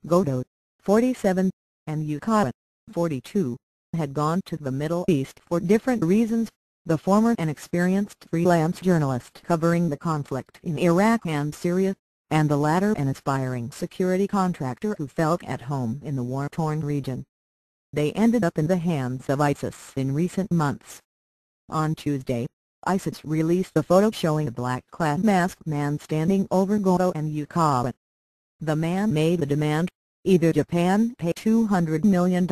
Goto, 47, and Yukawa, 42, had gone to the Middle East for different reasons, the former an experienced freelance journalist covering the conflict in Iraq and Syria, and the latter an aspiring security contractor who felt at home in the war-torn region. They ended up in the hands of ISIS in recent months. On Tuesday, ISIS released a photo showing a black-clad masked man standing over Goto and Yukawa. The man made the demand, either Japan pay $200 million,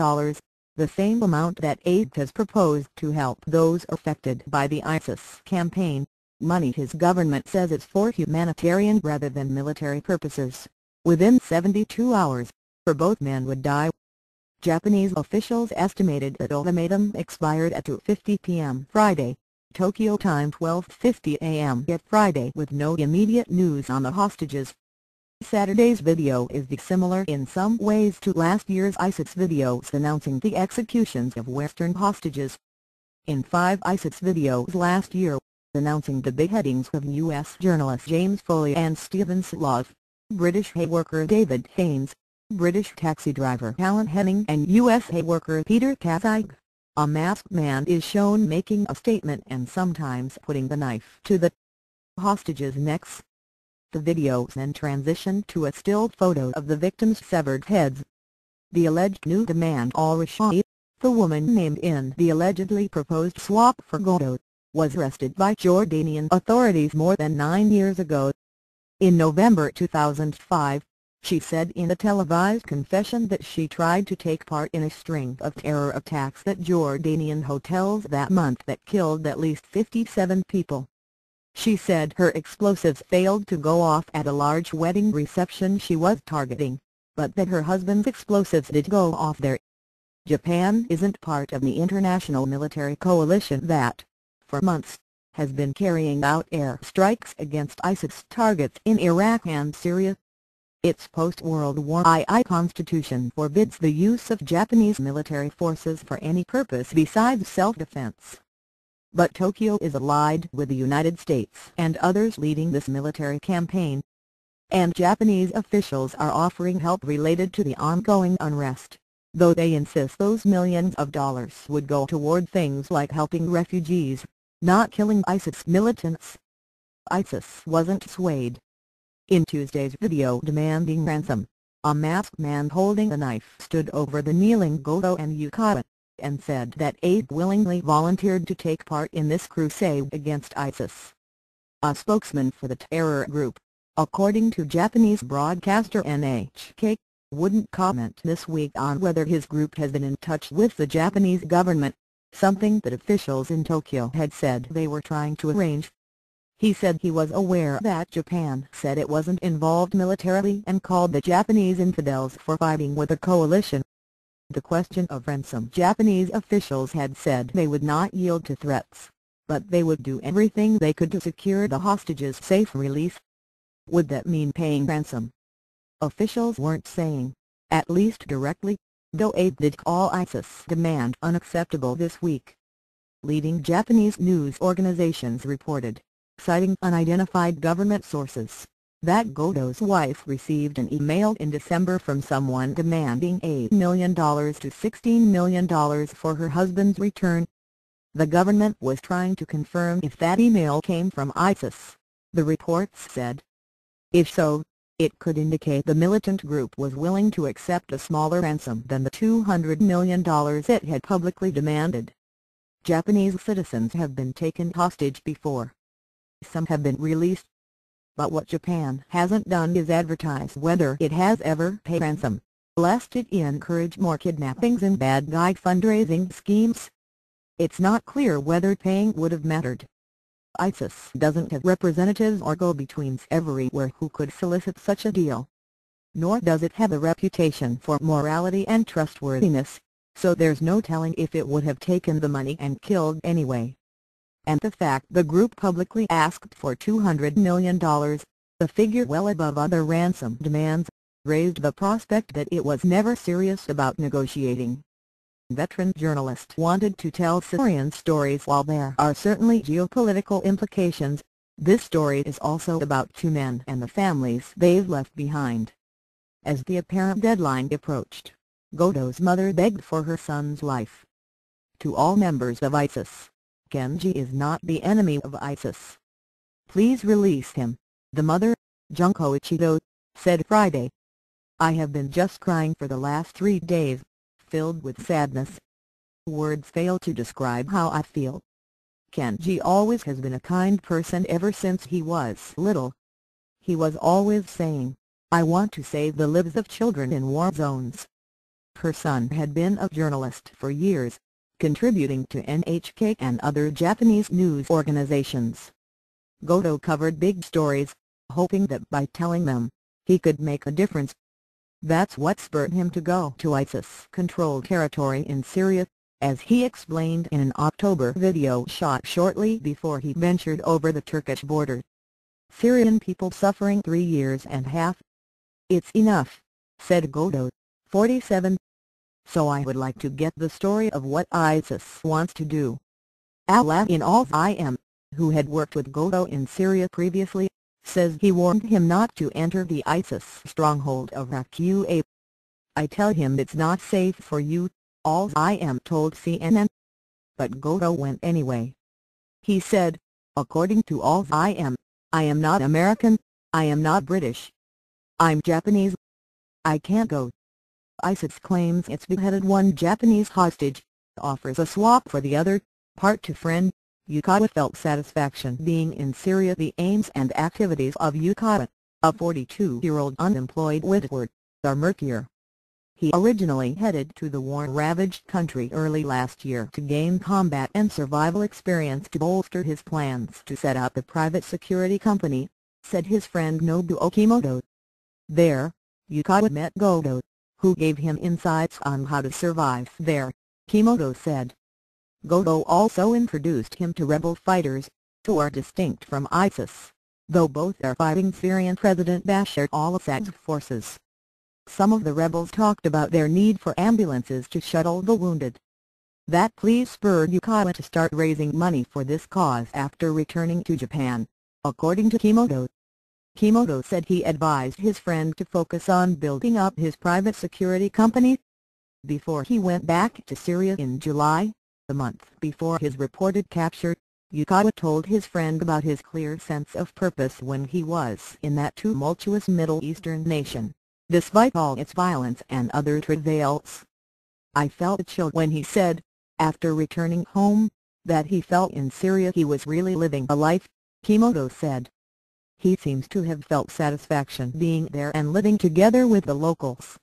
the same amount that aid has proposed to help those affected by the ISIS campaign, money his government says is for humanitarian rather than military purposes, within 72 hours, or both men would die. Japanese officials estimated that ultimatum expired at 2:50 p.m. Friday, Tokyo time 12:50 a.m. yet Friday, with no immediate news on the hostages. Saturday's video is dissimilar in some ways to last year's ISIS videos announcing the executions of Western hostages. In 5 ISIS videos last year, announcing the beheadings of U.S. journalists James Foley and Stephen Slav, British hay worker David Haines, British taxi driver Alan Henning and U.S. hay worker Peter Kazig, a masked man is shown making a statement and sometimes putting the knife to the hostages' necks. The videos then transition to a still photo of the victims' severed heads. The alleged new demand al-Rashid, the woman named in the allegedly proposed swap for Goto, was arrested by Jordanian authorities more than 9 years ago. In November 2005, she said in a televised confession that she tried to take part in a string of terror attacks at Jordanian hotels that month that killed at least 57 people. She said her explosives failed to go off at a large wedding reception she was targeting, but that her husband's explosives did go off there. Japan isn't part of the international military coalition that, for months, has been carrying out air strikes against ISIS targets in Iraq and Syria. Its post-World War II constitution forbids the use of Japanese military forces for any purpose besides self-defense. But Tokyo is allied with the United States and others leading this military campaign. And Japanese officials are offering help related to the ongoing unrest, though they insist those millions of dollars would go toward things like helping refugees, not killing ISIS militants. ISIS wasn't swayed. In Tuesday's video demanding ransom, a masked man holding a knife stood over the kneeling Goto and Yukawa, and said that aid willingly volunteered to take part in this crusade against ISIS. A spokesman for the terror group, according to Japanese broadcaster NHK, wouldn't comment this week on whether his group has been in touch with the Japanese government, something that officials in Tokyo had said they were trying to arrange. He said he was aware that Japan said it wasn't involved militarily and called the Japanese infidels for fighting with the coalition. The question of ransom: Japanese officials had said they would not yield to threats, but they would do everything they could to secure the hostages' safe release. Would that mean paying ransom? Officials weren't saying, at least directly, though aid did call ISIS demand unacceptable this week. Leading Japanese news organizations reported, citing unidentified government sources, that Goto's wife received an email in December from someone demanding $8 million to $16 million for her husband's return. The government was trying to confirm if that email came from ISIS, the reports said. If so, it could indicate the militant group was willing to accept a smaller ransom than the $200 million it had publicly demanded. Japanese citizens have been taken hostage before. Some have been released. But what Japan hasn't done is advertise whether it has ever paid ransom, lest it encourage more kidnappings and bad guy fundraising schemes. It's not clear whether paying would have mattered. ISIS doesn't have representatives or go-betweens everywhere who could solicit such a deal. Nor does it have a reputation for morality and trustworthiness, so there's no telling if it would have taken the money and killed anyway. And the fact the group publicly asked for $200 million, the figure well above other ransom demands, raised the prospect that it was never serious about negotiating. Veteran journalist wanted to tell Syrian stories. While there are certainly geopolitical implications, this story is also about 2 men and the families they've left behind. As the apparent deadline approached, Goto's mother begged for her son's life. To all members of ISIS, Kenji is not the enemy of ISIS. Please release him, the mother, Junko Ichido, said Friday. I have been just crying for the last 3 days, filled with sadness. Words fail to describe how I feel. Kenji always has been a kind person ever since he was little. He was always saying, I want to save the lives of children in war zones. Her son had been a journalist for years, contributing to NHK and other Japanese news organizations. Goto covered big stories, hoping that by telling them, he could make a difference. That's what spurred him to go to ISIS-controlled territory in Syria, as he explained in an October video shot shortly before he ventured over the Turkish border. Syrian people suffering 3.5 years. It's enough, said Goto, 47. So I would like to get the story of what ISIS wants to do. Ultimatum, who had worked with Goto in Syria previously, says he warned him not to enter the ISIS stronghold of Raqqa. I tell him it's not safe for you, Ultimatum told CNN. But Goto went anyway. He said, according to Ultimatum, I am not American, I am not British. I'm Japanese. I can't go. ISIS claims it's beheaded one Japanese hostage, offers a swap for the other. Part 2. Friend Yukawa felt satisfaction being in Syria. The aims and activities of Yukawa, a 42-year-old unemployed widower, are murkier. He originally headed to the war-ravaged country early last year to gain combat and survival experience to bolster his plans to set up a private security company, said his friend Nobuo Kimoto. There, Yukawa met Goto, who gave him insights on how to survive there, Kimoto said. Goto also introduced him to rebel fighters, who are distinct from ISIS, though both are fighting Syrian President Bashar al-Assad's forces. Some of the rebels talked about their need for ambulances to shuttle the wounded. That plea spurred Yukawa to start raising money for this cause after returning to Japan, according to Kimoto. Kimoto said he advised his friend to focus on building up his private security company. Before he went back to Syria in July, a month before his reported capture, Yukawa told his friend about his clear sense of purpose when he was in that tumultuous Middle Eastern nation, despite all its violence and other travails. I felt a chill when he said, after returning home, that he felt in Syria he was really living a life, Kimoto said. He seems to have felt satisfaction being there and living together with the locals.